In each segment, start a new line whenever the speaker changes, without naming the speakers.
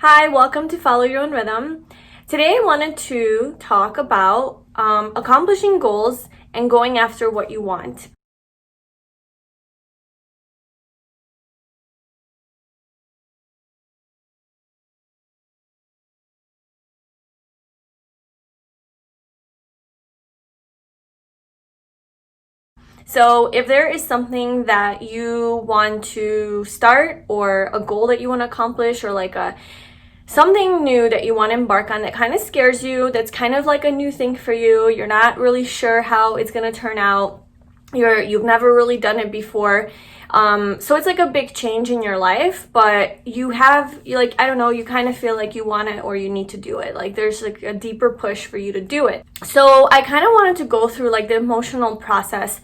Hi, welcome to Follow Your Own Rhythm. Today I wanted to talk about accomplishing goals and going after what you want. So if there is something that you want to start or a goal that you want to accomplish or like something new that you want to embark on that kind of scares you, that's kind of like a new thing for you, you're not really sure how it's going to turn out, you've never really done it before, so it's like a big change in your life, but you kind of feel like you want it or you need to do it. Like there's like a deeper push for you to do it. So I kind of wanted to go through like the emotional process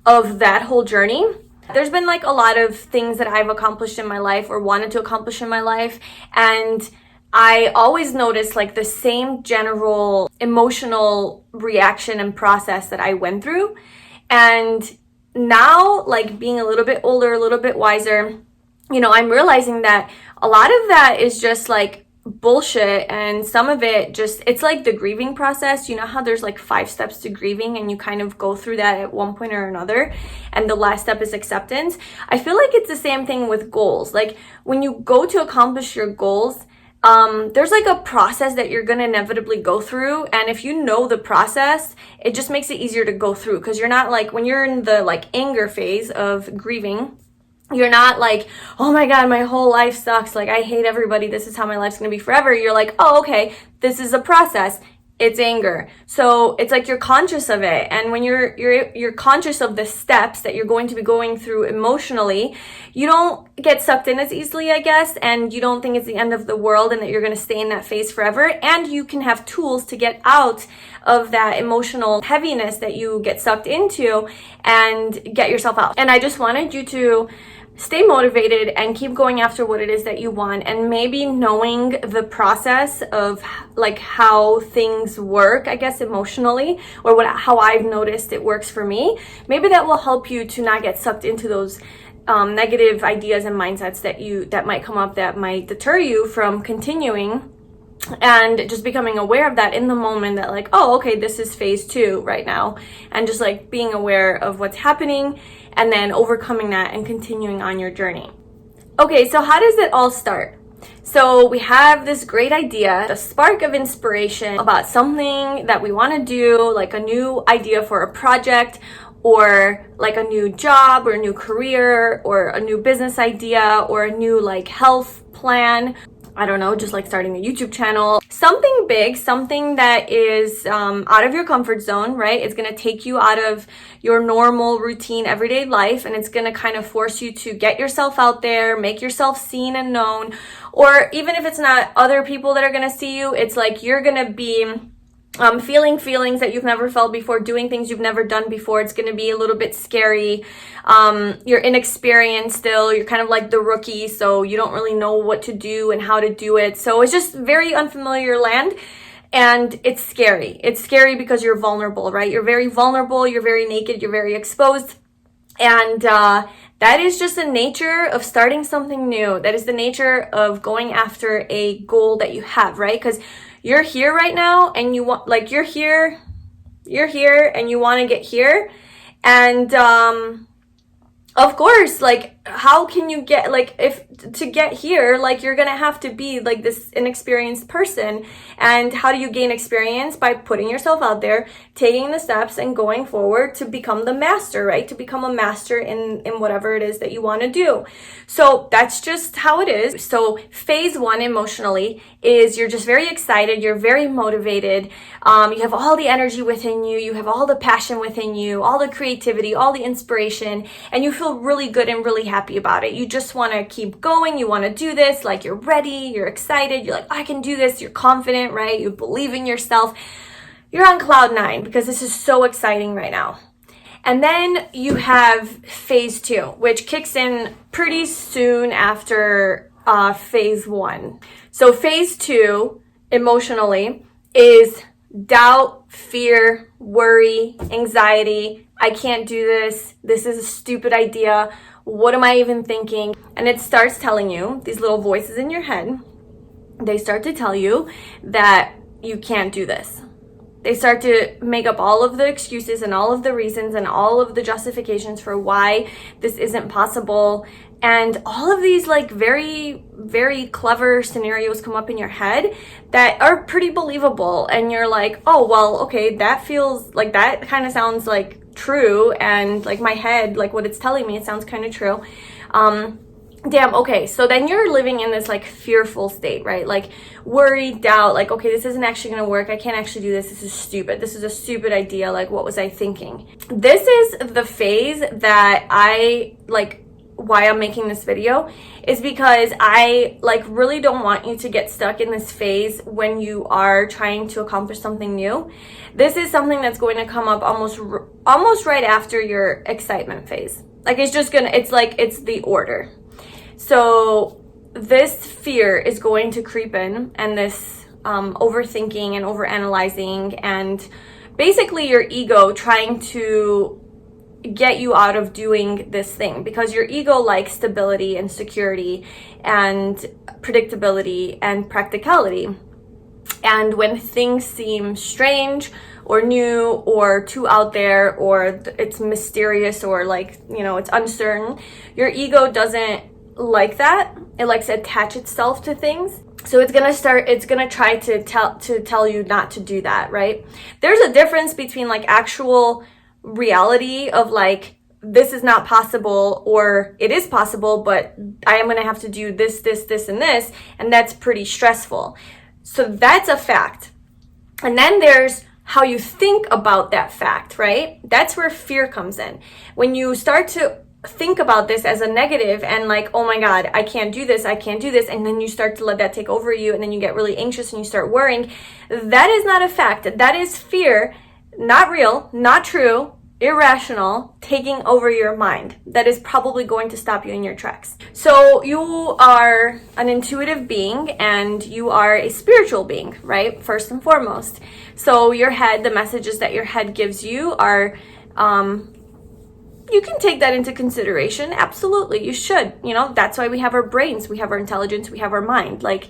of that whole journey. There's been like a lot of things that I've accomplished in my life or wanted to accomplish in my life, and I always notice like the same general emotional reaction and process that I went through. And now, like being a little bit older, a little bit wiser, I'm realizing that a lot of that is just like bullshit, and some of it it's like the grieving process. You know how there's like 5 steps to grieving and you kind of go through that at one point or another, and the last step is acceptance. I feel like it's the same thing with goals. Like when you go to accomplish your goals, there's like a process that you're gonna inevitably go through, and if you know the process, it just makes it easier to go through, because you're not like, when you're in the like anger phase of grieving, you're not like, oh my god, my whole life sucks, like I hate everybody, this is how my life's gonna be forever. You're like, oh, okay, this is a process, it's anger. So it's like you're conscious of it, and when you're conscious of the steps that you're going to be going through emotionally, you don't get sucked in as easily, I guess, and you don't think it's the end of the world and that you're going to stay in that phase forever, and you can have tools to get out of that emotional heaviness that you get sucked into and get yourself out. And I just wanted you to stay motivated and keep going after what it is that you want, and maybe knowing the process of like how things work, I guess, emotionally, or how I've noticed it works for me. Maybe that will help you to not get sucked into those negative ideas and mindsets that might come up, that might deter you from continuing, and just becoming aware of that in the moment, that like, oh, okay, this is phase 2 right now, and just like being aware of what's happening and then overcoming that and continuing on your journey. Okay, so how does it all start? So we have this great idea, the spark of inspiration about something that we want to do, like a new idea for a project, or like a new job or a new career or a new business idea or a new like health plan. I don't know, just like starting a YouTube channel, something big, something that is out of your comfort zone, right? It's going to take you out of your normal routine everyday life, and it's going to kind of force you to get yourself out there, make yourself seen and known. Or even if it's not other people that are going to see you, it's like you're going to be feeling feelings that you've never felt before, doing things you've never done before. It's going to be a little bit scary. You're inexperienced still. You're kind of like the rookie, so you don't really know what to do and how to do it. So it's just very unfamiliar land, and it's scary. It's scary because you're vulnerable, right? You're very vulnerable. You're very naked. You're very exposed. And that is just the nature of starting something new. That is the nature of going after a goal that you have, right? Because you're here right now, and you want, like, you're here and you want to get here. And of course, like, how can you get, like, if to get here, like, you're gonna have to be like this inexperienced person. And how do you gain experience? By putting yourself out there, taking the steps and going forward to become the master, right? To become a master in whatever it is that you want to do. So that's just how it is. So phase 1 emotionally is you're just very excited, you're very motivated, you have all the energy within you, you have all the passion within you, all the creativity, all the inspiration, and you feel really good and really happy about it. You just want to keep going. You want to do this. Like, you're ready. You're excited. You're like, I can do this. You're confident, right? You believe in yourself. You're on cloud 9 because this is so exciting right now. And then you have phase 2, which kicks in pretty soon after phase 1. So phase 2 emotionally is doubt, fear, worry, anxiety. I can't do this. This is a stupid idea. What am I even thinking? And it starts telling you, these little voices in your head, they start to tell you that you can't do this. They start to make up all of the excuses and all of the reasons and all of the justifications for why this isn't possible. And all of these like very, very clever scenarios come up in your head that are pretty believable. And you're like, oh, well, okay, that feels like, that kind of sounds like true. And like my head, like what it's telling me, it sounds kind of true. Damn, okay, so then you're living in this like fearful state, right? Like worry, doubt, like, okay, this isn't actually gonna work. I can't actually do this. This is stupid. This is a stupid idea. Like, what was I thinking? This is the phase that I like, why I'm making this video is because I like really don't want you to get stuck in this phase when you are trying to accomplish something new. This is something that's going to come up almost right after your excitement phase. Like it's just gonna, it's like, it's the order. So this fear is going to creep in, and this overthinking and overanalyzing, and basically your ego trying to get you out of doing this thing, because your ego likes stability and security and predictability and practicality. And when things seem strange or new or too out there, or it's mysterious, or like, you know, it's uncertain, your ego doesn't like that. It likes to attach itself to things. So it's gonna try to tell you not to do that, right? There's a difference between like actual reality of like, this is not possible, or it is possible, but I am gonna have to do this, and this, and that's pretty stressful. So that's a fact. And then there's how you think about that fact, right? That's where fear comes in. When you start to think about this as a negative and like, oh my God, I can't do this, and then you start to let that take over you, and then you get really anxious and you start worrying, that is not a fact. That is fear, not real, not true, irrational, taking over your mind. That is probably going to stop you in your tracks. So you are an intuitive being and you are a spiritual being, right? First and foremost. So your head, the messages that your head gives you are, you can take that into consideration. Absolutely, you should. You know, that's why we have our brains, we have our intelligence, we have our mind. Like,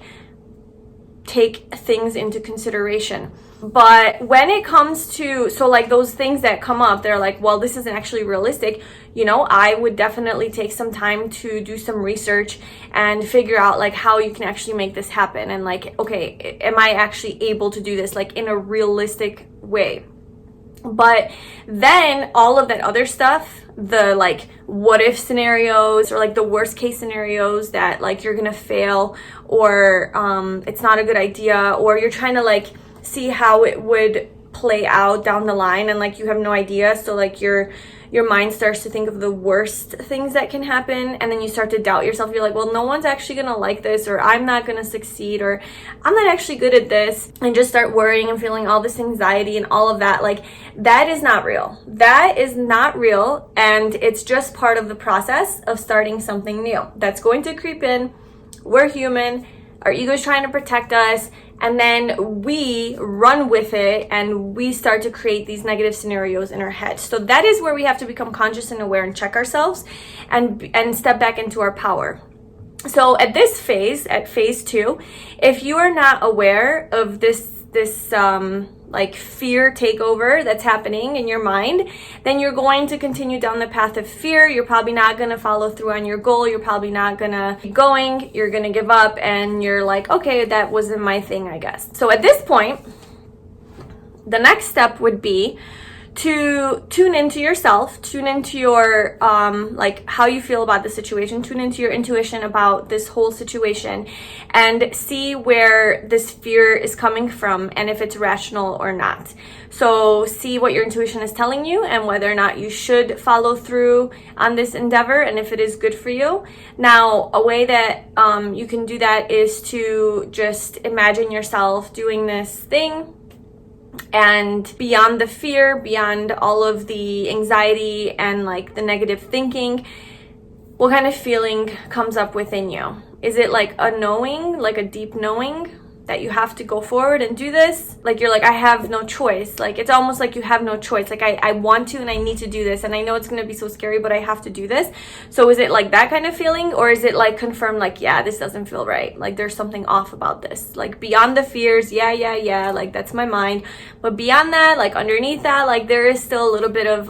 take things into consideration. But when it comes to, so like those things that come up, they're like, well, this isn't actually realistic. You know, I would definitely take some time to do some research and figure out like how you can actually make this happen. And like, okay, am I actually able to do this like in a realistic way? But then all of that other stuff, the like what if scenarios, or like the worst case scenarios that like you're gonna fail, or it's not a good idea, or you're trying to like see how it would play out down the line, and like you have no idea, so like your mind starts to think of the worst things that can happen, and then you start to doubt yourself. You're like, well, no one's actually gonna like this, or I'm not gonna succeed, or I'm not actually good at this, and just start worrying and feeling all this anxiety and all of that. Like, that is not real. That is not real, and it's just part of the process of starting something new. That's going to creep in. We're human. Our ego is trying to protect us, and then we run with it and we start to create these negative scenarios in our head. So that is where we have to become conscious and aware and check ourselves and step back into our power. So at this phase, at phase 2, if you are not aware of this like fear takeover that's happening in your mind, then you're going to continue down the path of fear. You're probably not going to follow through on your goal. You're probably not going to keep going. You're going to give up, and you're like, okay, that wasn't my thing, I guess. So at this point, the next step would be to tune into yourself, tune into your like how you feel about the situation, tune into your intuition about this whole situation, and see where this fear is coming from and if it's rational or not. So see what your intuition is telling you and whether or not you should follow through on this endeavor, and if it is good for you. Now, a way that you can do that is to just imagine yourself doing this thing, and beyond the fear, beyond all of the anxiety and like the negative thinking, what kind of feeling comes up within you? Is it like a knowing, like a deep knowing? that you have to go forward and do this. Like you're like, I have no choice. Like it's almost like you have no choice. Like I want to and I need to do this, and I know it's going to be so scary, but I have to do this. So is it like that kind of feeling, or is it like confirmed, like, yeah, this doesn't feel right, like there's something off about this? Like beyond the fears, yeah, like that's my mind, but beyond that, like underneath that, like there is still a little bit of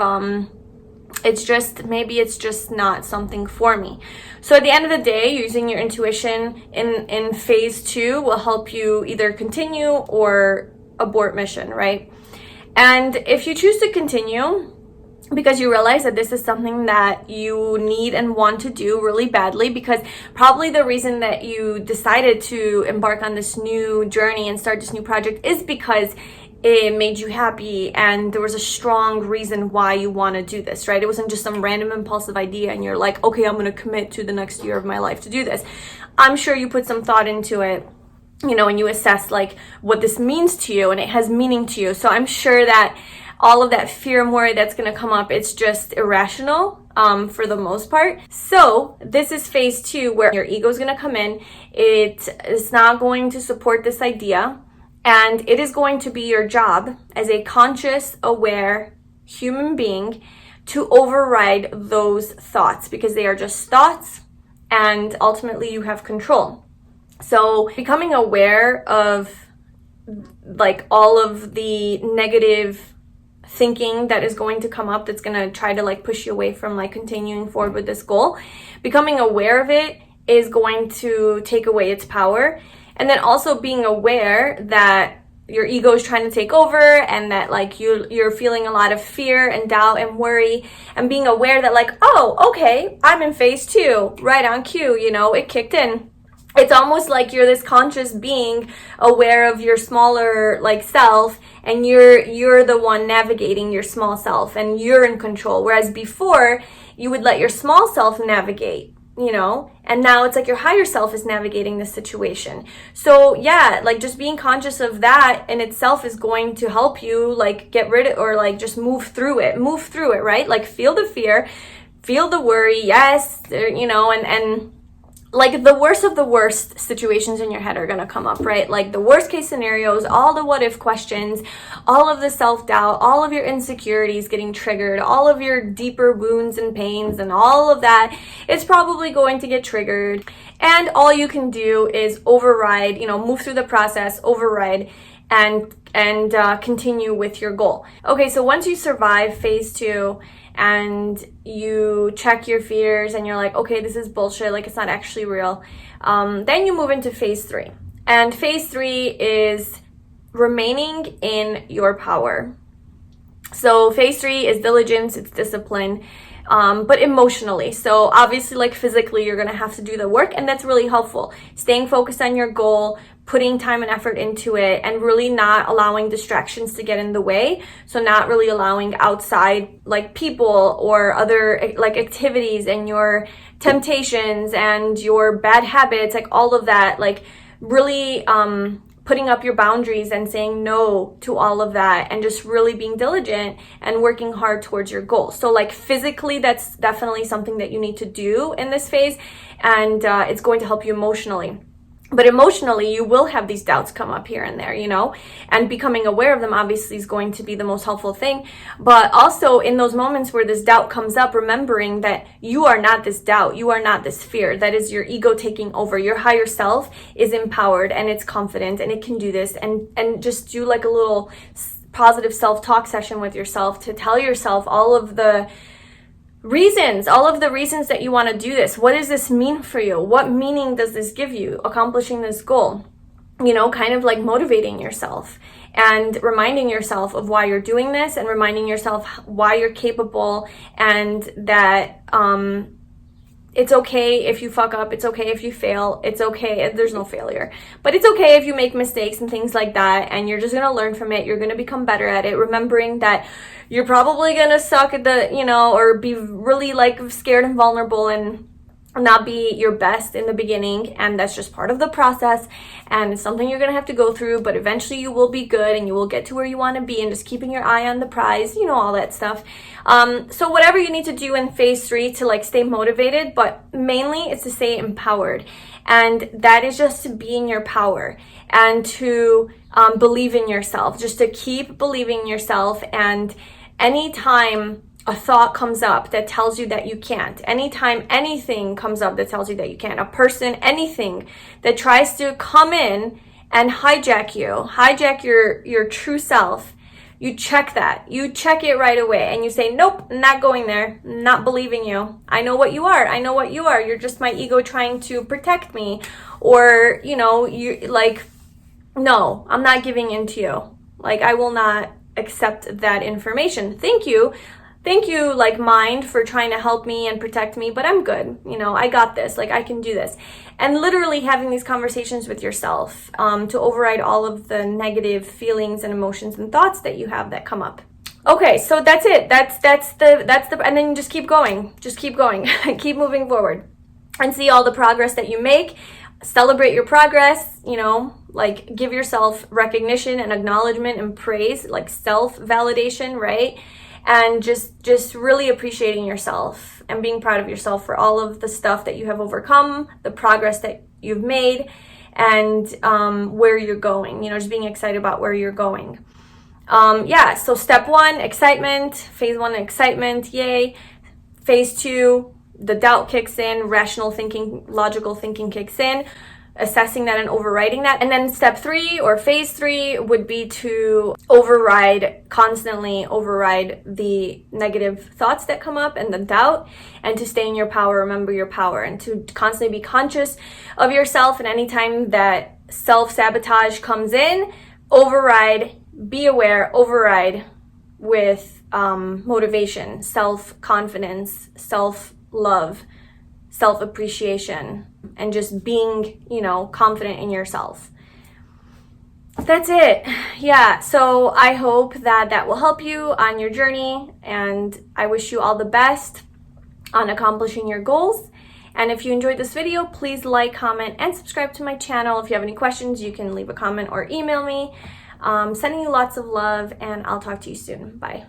maybe it's just not something for me. So at the end of the day, using your intuition in phase 2 will help you either continue or abort mission, right? And if you choose to continue because you realize that this is something that you need and want to do really badly, because probably the reason that you decided to embark on this new journey and start this new project is because it made you happy and there was a strong reason why you want to do this, right? It wasn't just some random impulsive idea and you're like, okay, I'm going to commit to the next year of my life to do this. I'm sure you put some thought into it, you know, and you assess like what this means to you, and it has meaning to you. So I'm sure that all of that fear and worry that's going to come up, it's just irrational for the most part. So this is phase 2, where your ego is going to come in. It is not going to support this idea. And it is going to be your job as a conscious, aware human being to override those thoughts, because they are just thoughts and ultimately you have control. So becoming aware of like all of the negative thinking that is going to come up, that's going to try to like push you away from like continuing forward with this goal, becoming aware of it is going to take away its power. And then also being aware that your ego is trying to take over, and that like you're feeling a lot of fear and doubt and worry, and being aware that like, oh, okay, I'm in phase 2, right on cue, you know, it kicked in. It's almost like you're this conscious being aware of your smaller like self, and you're the one navigating your small self and you're in control. Whereas before you would let your small self navigate, you know, and now it's like your higher self is navigating the situation. So yeah, like just being conscious of that in itself is going to help you like get rid of, or like just move through it, right? Like feel the fear, feel the worry, yes, you know, and like the worst of the worst situations in your head are going to come up, right? Like the worst case scenarios, all the what if questions, all of the self-doubt, all of your insecurities getting triggered, all of your deeper wounds and pains and all of that is probably going to get triggered. And all you can do is override, you know, move through the process, override, and continue with your goal. Okay, so once you survive phase 2 and you check your fears and you're like, okay, this is bullshit, like it's not actually real, then you move into phase 3. And phase 3 is remaining in your power. So phase 3 is diligence, it's discipline, but emotionally. So obviously, like physically, you're gonna have to do the work, and that's really helpful. Staying focused on your goal, putting time and effort into it, and really not allowing distractions to get in the way. So not really allowing outside like people or other like activities and your temptations and your bad habits, like all of that, like really putting up your boundaries and saying no to all of that, and just really being diligent and working hard towards your goal. So like physically, that's definitely something that you need to do in this phase, and it's going to help you emotionally. But emotionally, you will have these doubts come up here and there, you know, and becoming aware of them obviously is going to be the most helpful thing. But also in those moments where this doubt comes up, remembering that you are not this doubt, you are not this fear. That is your ego taking over. Your higher self is empowered and it's confident and it can do this, and just do like a little positive self-talk session with yourself to tell yourself all of the reasons that you want to do this. What does this mean for you? What meaning does this give you, accomplishing this goal? You know, kind of like motivating yourself and reminding yourself of why you're doing this, and reminding yourself why you're capable, and that it's okay if you fuck up, it's okay if you fail, it's okay, there's no failure, but it's okay if you make mistakes and things like that, and you're just going to learn from it, you're going to become better at it, remembering that you're probably going to suck at the, you know, or be really like scared and vulnerable and not be your best in the beginning, and that's just part of the process, and it's something you're gonna have to go through, but eventually you will be good and you will get to where you want to be, and just keeping your eye on the prize, you know, all that stuff. So whatever you need to do in phase 3 to like stay motivated, but mainly it's to stay empowered, and that is just to be in your power and to believe in yourself, just to keep believing in yourself. And anytime a thought comes up that tells you that you can't, anytime anything comes up that tells you that you can't, a person, anything that tries to come in and hijack your true self, you check that. You check it right away and you say, nope, not going there, not believing you. I know what you are. I know what you are. You're just my ego trying to protect me. Or, you know, you like, no, I'm not giving in to you. Like, I will not accept that information. Thank you, like mind, for trying to help me and protect me, but I'm good. You know, I got this. Like, I can do this. And literally having these conversations with yourself to override all of the negative feelings and emotions and thoughts that you have that come up. Okay, so that's it. That's the, and then just keep going. Just keep going. Keep moving forward and see all the progress that you make. Celebrate your progress, you know, like give yourself recognition and acknowledgement and praise, like self-validation, right? And just really appreciating yourself and being proud of yourself for all of the stuff that you have overcome, the progress that you've made, and where you're going, you know, just being excited about where you're going. Yeah, so step 1, excitement. Phase 1, excitement, yay. Phase 2, the doubt kicks in, rational thinking, logical thinking kicks in, assessing that and overriding that. And then step 3 or phase 3 would be to constantly override the negative thoughts that come up and the doubt, and to stay in your power, remember your power, and to constantly be conscious of yourself. And anytime that self-sabotage comes in, override, be aware, override with motivation, self-confidence, self-love, self-appreciation, and just being, you know, confident in yourself. That's it. Yeah, so I hope that will help you on your journey, and I wish you all the best on accomplishing your goals. And if you enjoyed this video, please like, comment, and subscribe to my channel. If you have any questions, you can leave a comment or email me. Sending you lots of love, and I'll talk to you soon. Bye.